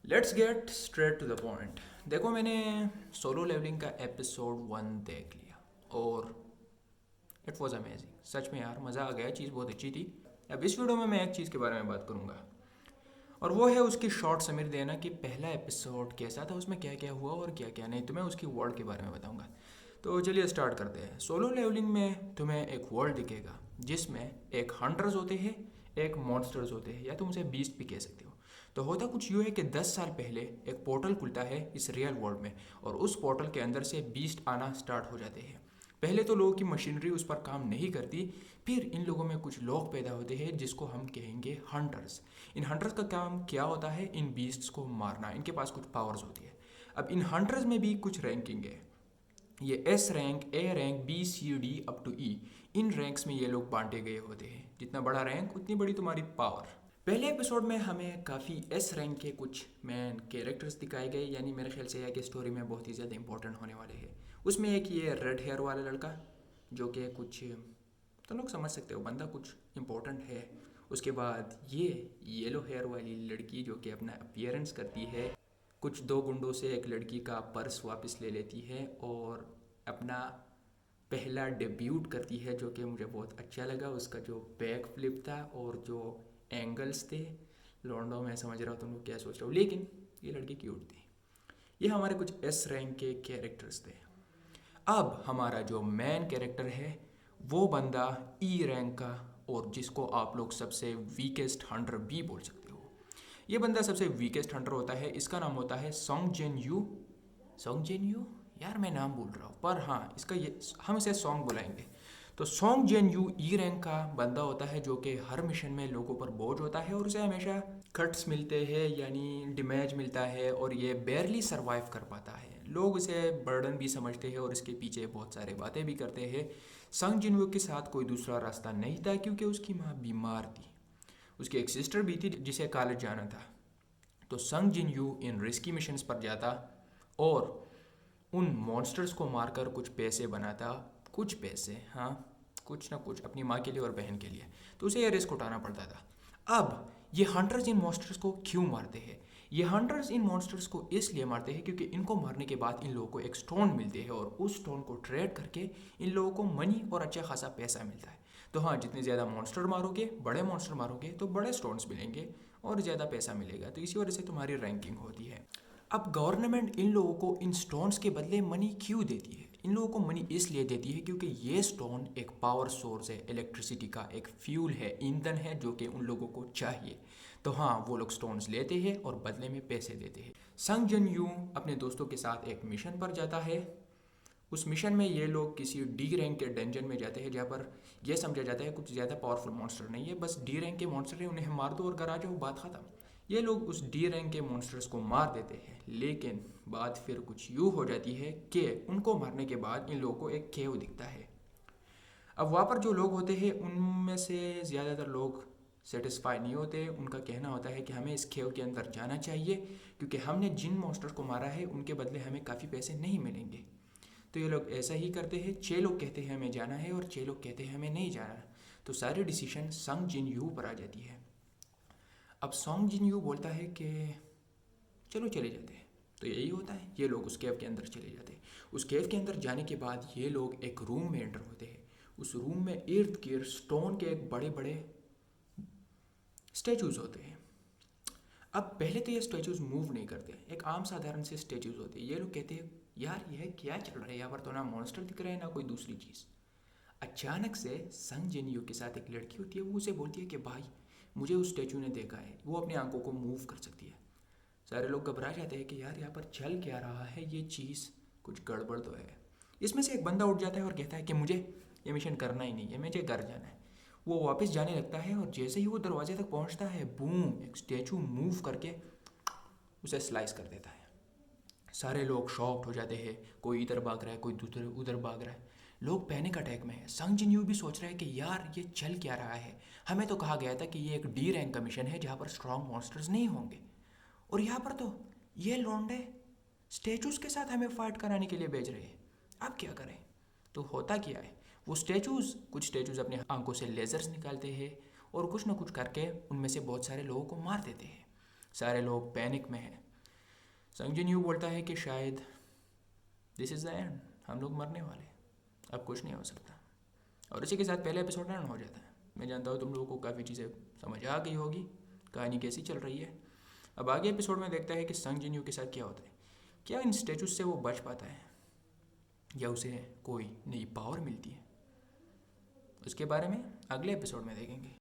Let's get straight to the point. देखो, मैंने solo levelling का एपिसोड 1 देख लिया और इट वॉज अमेजिंग। सच में यार, मज़ा आ गया, चीज़ बहुत अच्छी थी। अब इस वीडियो में मैं एक चीज़ के बारे में बात करूँगा और वो है उसकी शॉर्ट समरी देना कि पहला एपिसोड कैसा था, उसमें क्या क्या हुआ और क्या क्या नहीं। तो मैं उसकी वर्ल्ड के बारे में बताऊँगा। तो चलिए स्टार्ट करते हैं। सोलो लेवलिंग में तुम्हें एक वर्ल्ड दिखेगा जिसमें एक हंटर्स होते हैं, एक मॉन्स्टर्स होते हैं, या तुम उसे बीस्ट भी कह सकते हो। तो होता कुछ यूँ है कि 10 साल पहले एक पोर्टल खुलता है इस रियल वर्ल्ड में और उस पोर्टल के अंदर से बीस्ट आना स्टार्ट हो जाते हैं। पहले तो लोगों की मशीनरी उस पर काम नहीं करती, फिर इन लोगों में कुछ लोग पैदा होते हैं जिसको हम कहेंगे हंटर्स। इन हंटर्स का काम क्या होता है? इन बीस्ट्स को मारना। इनके पास कुछ पावर्स होती है। अब इन हंटर्स में भी कुछ रैंकिंग है। ये S rank, A rank, B, C, D up to E, इन रैंक्स में ये लोग बांटे गए होते हैं। जितना बड़ा रैंक उतनी बड़ी तुम्हारी पावर। पहले एपिसोड में हमें काफ़ी एस रैंक के कुछ मैन कैरेक्टर्स दिखाए गए, यानी मेरे ख्याल से यह कि स्टोरी में बहुत ही ज़्यादा इंपॉर्टेंट होने वाले हैं। उसमें एक ये रेड हेयर वाला लड़का जो कि कुछ, तो लोग समझ सकते हो, बंदा कुछ इंपॉर्टेंट है। उसके बाद ये येलो हेयर वाली लड़की जो कि अपना अपीयरेंस करती है, कुछ दो गुंडों से एक लड़की का पर्स वापस ले लेती है और अपना पहला डेब्यूट करती है, जो कि मुझे बहुत अच्छा लगा। उसका जो बैक फ्लिप था और जो एंगल्स थे, लॉन्डो मैं समझ रहा हूँ तुम लोग क्या सोच रहे हो, लेकिन ये लड़की क्यूट थी। ये हमारे कुछ एस रैंक के कैरेक्टर्स थे। अब हमारा जो मेन कैरेक्टर है वो बंदा ई रैंक का, और जिसको आप लोग सबसे वीकेस्ट हंटर भी बोल सकते हो। ये बंदा सबसे वीकेस्ट हंटर होता है। इसका नाम होता है Song Jen Yu. Song Jen Yu, यार मैं नाम भूल रहा हूँ, पर हाँ इसका ये, हम इसे सॉन्ग बुलाएंगे। तो song Jen you E rank का बंदा होता है जो कि हर मिशन में लोगों पर बोझ होता है और उसे हमेशा कट्स मिलते हैं, यानी डैमेज मिलता है और ये बेयरली सरवाइव कर पाता है। लोग इसे बर्डन भी समझते हैं और इसके पीछे बहुत सारे बातें भी करते हैं। संग जिनवू के साथ कोई दूसरा रास्ता नहीं था क्योंकि उसकी माँ बीमार थी। उसकी एक सिस्टर भी थी जिसे कॉलेज जाना था। तो संग जिन यू इन रिस्की मिशंस पर जाता और उन मॉन्स्टर्स को मारकर कुछ पैसे बनाता। कुछ पैसे, हाँ, कुछ ना कुछ अपनी माँ के लिए और बहन के लिए। तो उसे यह रिस्क उठाना पड़ता था। अब ये हंटर्स इन मॉन्स्टर्स को क्यों मारते हैं? ये हंटर्स इन मॉन्स्टर्स को इसलिए मारते हैं क्योंकि इनको मारने के बाद इन लोगों को एक स्टोन मिलते हैं और उस स्टोन को ट्रेड करके इन लोगों को मनी और अच्छा खासा पैसा मिलता है। तो हाँ, जितने ज़्यादा मॉन्स्टर मारोगे, बड़े मॉन्स्टर मारोगे, तो बड़े स्टोन्स मिलेंगे और ज़्यादा पैसा मिलेगा। तो इसी वजह से तुम्हारी रैंकिंग होती है। अब गवर्नमेंट इन लोगों को इन स्टोन्स के बदले मनी क्यों देती है? इन लोगों को मनी इसलिए देती है क्योंकि ये स्टोन एक पावर सोर्स है, इलेक्ट्रिसिटी का एक फ्यूल है, ईंधन है, जो कि उन लोगों को चाहिए। तो हाँ, वो लोग स्टोन्स लेते हैं और बदले में पैसे देते हैं। संग जन यू अपने दोस्तों के साथ एक मिशन पर जाता है। उस मिशन में ये लोग किसी डी रैंक के डंजन में जाते हैं जहाँ पर यह समझा जाता है कुछ ज़्यादा पावरफुल मॉन्स्टर नहीं है, बस डी रैंक के मॉन्स्टर है, उन्हें मार दो और घर आ जाओ, बात ख़त्म। ये लोग उस डी रैंक के मॉन्स्टर्स को मार देते हैं, लेकिन बात फिर कुछ यूँ हो जाती है कि उनको मारने के बाद इन लोगों को एक केव दिखता है। अब वहाँ पर जो लोग होते हैं उनमें से ज़्यादातर लोग सेटिस्फाई नहीं होते। उनका कहना होता है कि हमें इस खेव के अंदर जाना चाहिए क्योंकि हमने जिन मॉन्स्टर्स को मारा है उनके बदले हमें काफ़ी पैसे नहीं मिलेंगे। तो ये लोग ऐसा ही करते हैं। 6 लोग कहते हैं हमें जाना है और 6 लोग कहते हैं हमें नहीं जाना। तो सारी डिसीशन संग जिन यू पर आ जाती है। अब सॉन्ग जिन यू बोलता है कि चलो चले जाते हैं। तो यही होता है, ये लोग उस केव के अंदर चले जाते हैं। उस केव के अंदर जाने के बाद ये लोग एक रूम में एंटर होते हैं। उस रूम में इर्द गिर्द स्टोन के एक बड़े बड़े स्टेचूज होते हैं। अब पहले तो ये स्टेचूज मूव नहीं करते, एक आम साधारण से स्टेचूज होते हैं। ये लोग कहते हैं यार यह क्या चल रहा है यहाँ पर, तो ना मॉन्स्टर दिख रहा है ना कोई दूसरी चीज़। अचानक से संग जिनियो के साथ एक लड़की होती है। वो उसे बोलती है कि भाई, मुझे उस स्टेचू ने देखा है, वो अपनी आंखों को मूव कर सकती है। सारे लोग घबरा जाते हैं कि यार यहाँ पर चल क्या रहा है, ये चीज़ कुछ गड़बड़ तो है। इसमें से एक बंदा उठ जाता है और कहता है कि मुझे ये मिशन करना ही नहीं है, मुझे घर जाना है। वो वापस जाने लगता है और जैसे ही वो दरवाजे तक पहुंचता है, बूम, एक स्टैचू मूव करके उसे स्लाइस कर देता है। सारे लोग शॉक्ड हो जाते हैं। कोई इधर भाग रहा है, कोई दूसरे उधर भाग रहा है। लोग पैनिक अटैक में है। संग जिन यू भी सोच रहा है कि यार ये चल क्या रहा है, हमें तो कहा गया था कि ये एक डी रैंक का मिशन है जहाँ पर स्ट्रॉन्ग मॉन्स्टर्स नहीं होंगे, और यहाँ पर तो ये लौंडे स्टेचूज के साथ हमें फाइट कराने के लिए भेज रहे हैं। अब क्या करें? तो होता क्या है, वो स्टेचूज, कुछ स्टेचूज अपनी आंखों से लेजर्स निकालते हैं और कुछ ना कुछ करके उनमें से बहुत सारे लोगों को मार देते हैं। सारे लोग पैनिक में हैं। संग जिन यू बोलता है कि शायद दिस इज़ द एंड, हम लोग मरने वाले, अब कुछ नहीं हो सकता। और इसी के साथ पहले एपिसोड एंड हो जाता है। मैं जानता हूँ तुम लोगों को काफ़ी चीज़ें समझ आ गई होगी, कहानी कैसी चल रही है। अब आगे एपिसोड में देखता है कि संग जिन यू के साथ क्या होता है, क्या इन स्टेचूज से वो बच पाता है या उसे कोई नई पावर मिलती है। उसके बारे में अगले एपिसोड में देखेंगे।